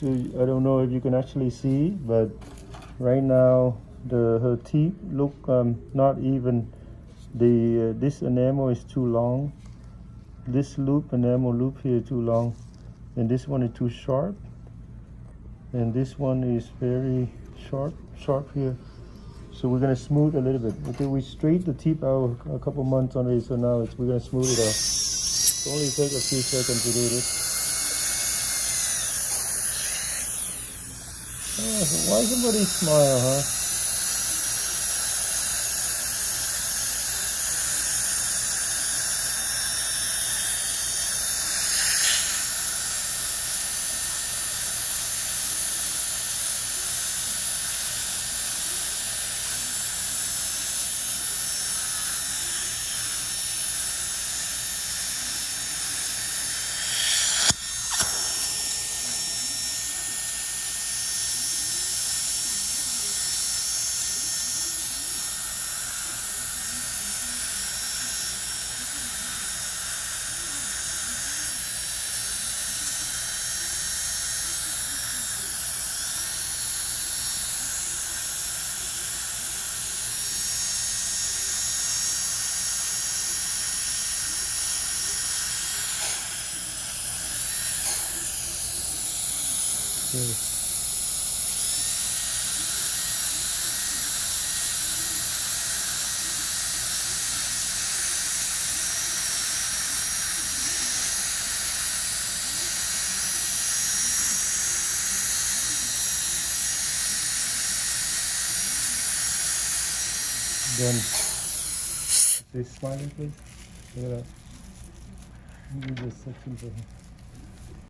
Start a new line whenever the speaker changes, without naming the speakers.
I don't know if you can actually see, but right now her teeth look not even. This enamel is too long. This enamel loop here is too long, and this one is too sharp, and this one is very sharp here. So we're gonna smooth a little bit. Okay, we straightened the teeth out a couple months already, so now we're gonna smooth it out. It only take a few seconds to do this. Oh, why somebody smile, huh? Okay. Then this smiling, please. Look at that. Give me this section for him.